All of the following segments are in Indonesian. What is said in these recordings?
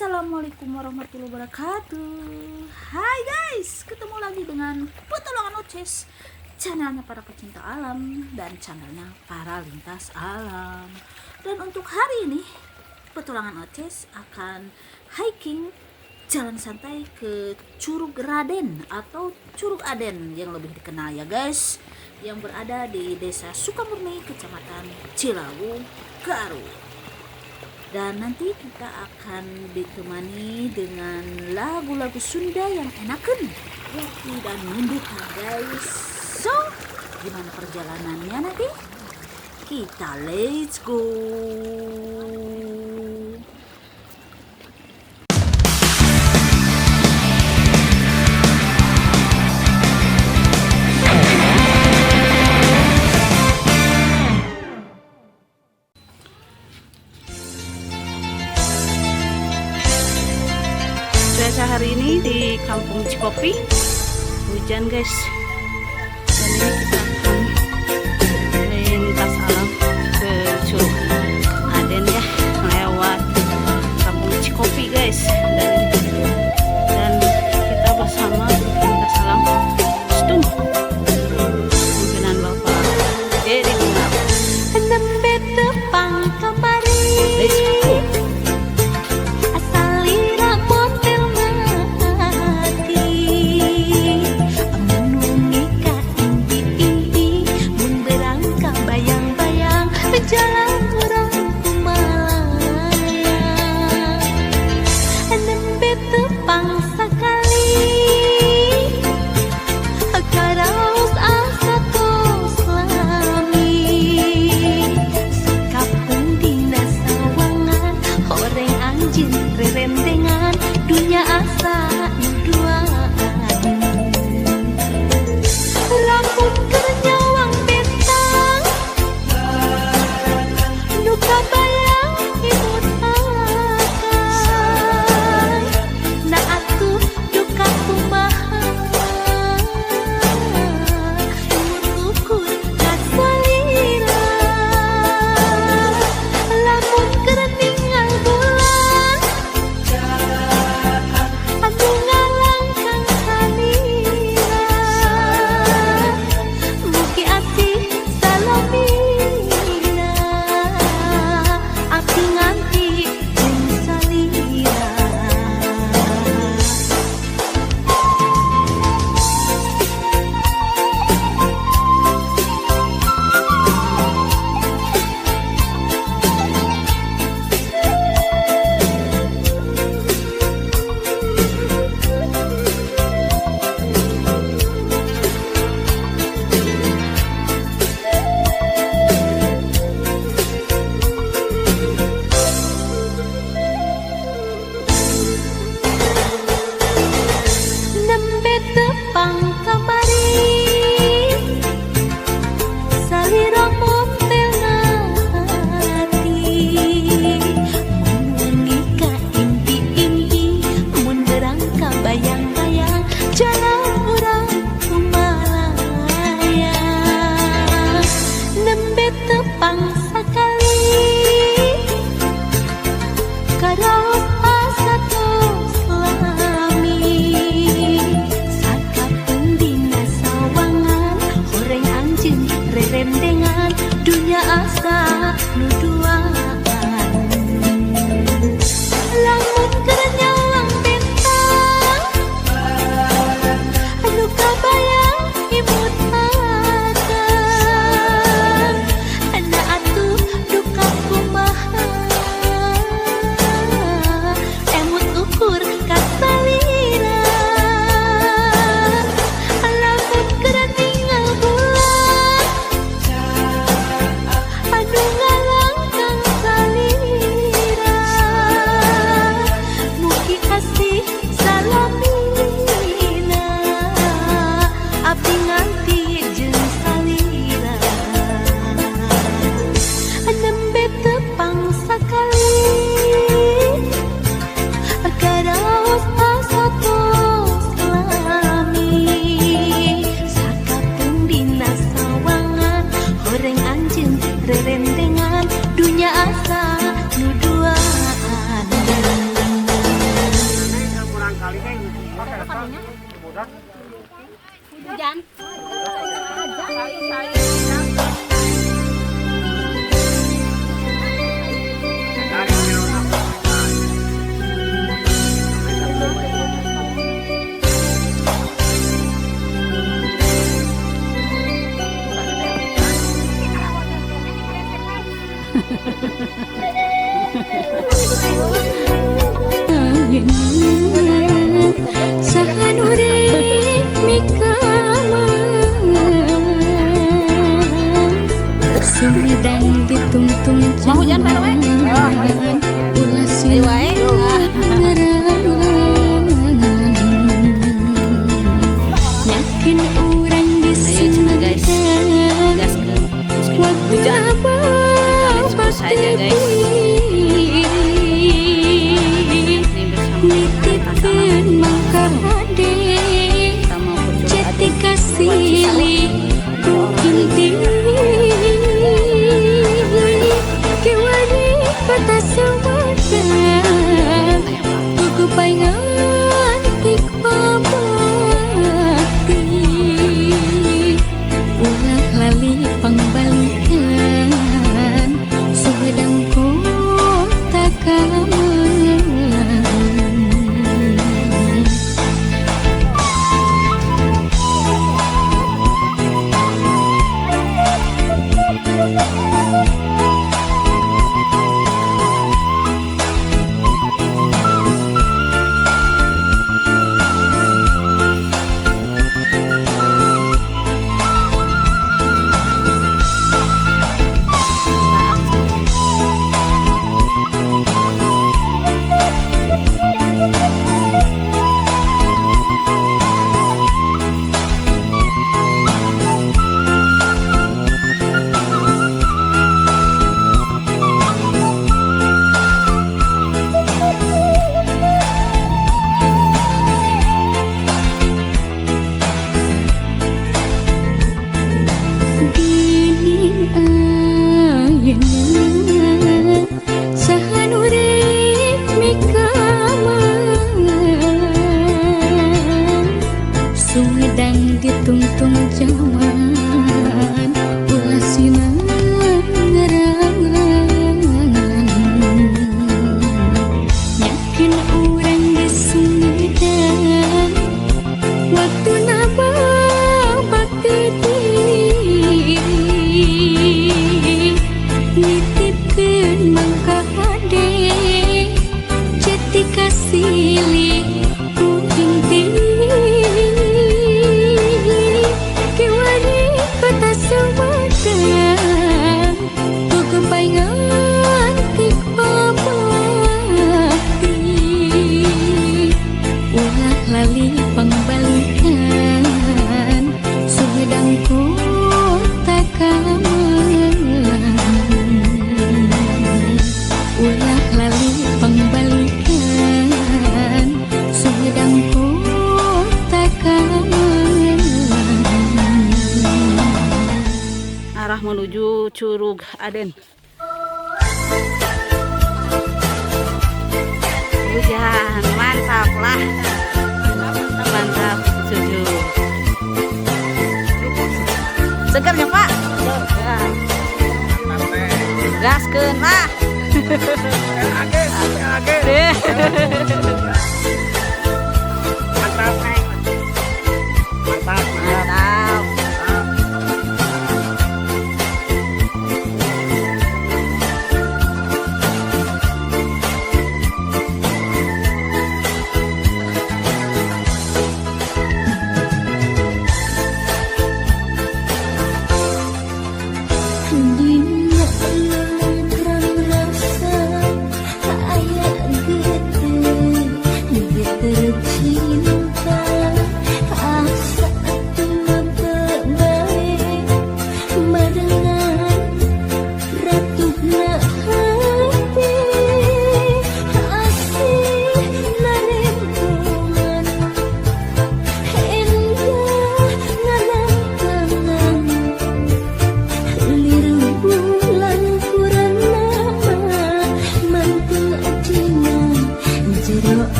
Assalamualaikum warahmatullahi wabarakatuh. Hai guys, ketemu lagi dengan Petualangan Oces, channelnya para pecinta alam dan channelnya para lintas alam. Dan untuk hari ini Petualangan Oces akan hiking jalan santai ke Curug Raden atau Curug Aden yang lebih dikenal ya guys, yang berada di Desa Sukamurni, Kecamatan Cilawu, Garut. Dan nanti kita akan ditemani dengan lagu-lagu Sunda yang enakan, Yaki dan Mundukan guys. So, gimana perjalanannya nanti? Kita let's go. Cuaca hari ini di Kampung Cikopi hujan guys, dan ini kita akan lintas alam ke Curug Aden ya, lewat Kampung Cikopi guys, dan kita bersama lintas alam Stum pimpinan Bapak Dedi Gunawan. Nembe tepang kamari Let's go. Rendengan dunia asa duaan rambut kernyawang bentang nuka bayang imut akan na atuh duka kumaha imut ukur kasalira lamun kereningan bulan aku ngalangkang salira mugi asih salamina abdi nganti jeung salira. Nembe tepang kamari salira montel hati mungi ka impi-impi mun derang ka bayang-bayang jalan urang kumalaya nembe tepang sakali karaos asa tos lami sakapun dina sawangan horeng anjeun rerendengan dunia asa nuduaan lamun kernyawang bentang anu kabayang imut akan na atuh duka kumaha emut ukur kasalira lamun kereningan bulan anu ngalangkang salira mugi asih salamina abdi nganti jeung salira nembe tepang sakali karaos asa tos lami sakapun dina sawangan horeng anjeun rerendengan dunia asa nuduaan hujan. Sumedang ditungtung Mau hujan baru we? ulas Ayo wae. yakin orang di sini guys. Gaskeun. waktu apa saja guys. Ini bersama nitipkeun mangka hade kita mau berdoa. jati kasih inti kewani kata semata buku paingan tik pabati ulah lali pangbalikan sumedang kota kamu. Sumedang ditungtung zaman ulah sinangarangan yakin orang di Sumedang waktu naba bakti nitipkeun mangka hade jati kasih inti kewani kota semata buku paingan tik pabati ulah lali pangbalikan sumedang kota kamu ulah lali pangbalikan sumedang kota kamu. Arah menuju Curug Aden. Hujan, mantap lah. Mantap, setuju. Segar ya Pak? Gaskeun lah. Mantap, Neng. Mantap. Mantap. Dunia terang rasa ayat geter cinta asa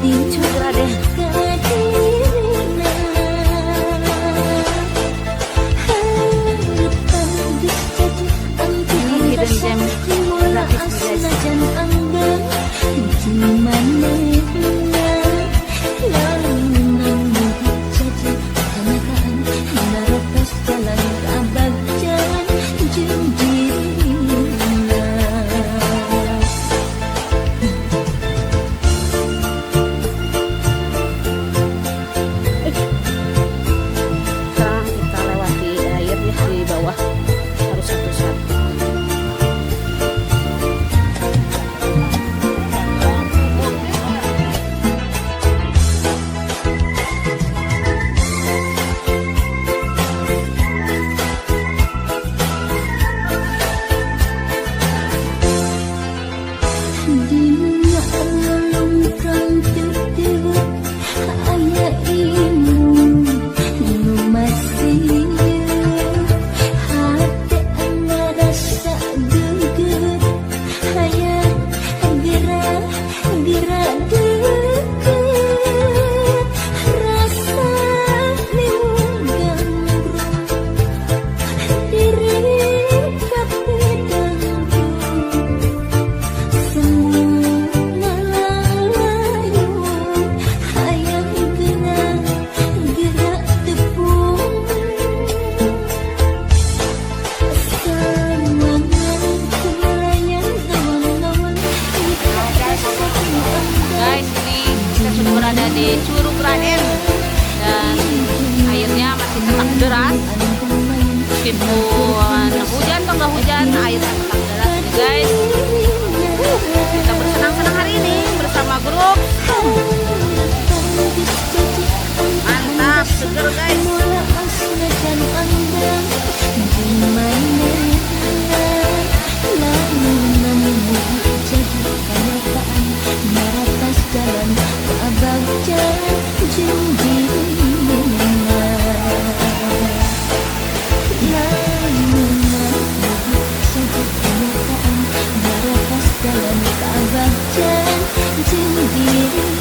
Curah deh. Ini hidden gem gratis guys. Sekarang kita lewati air ya di bawah, harus satu-satu. Guys, ini kita sudah berada di Curug Raden dan airnya masih tetap deras. Meskipun hujan atau nggak hujan, airnya tetap deras nih guys. Kita bersenang-senang hari ini bersama grup. Mantap, seger guys. Dalam keabadian sendiri.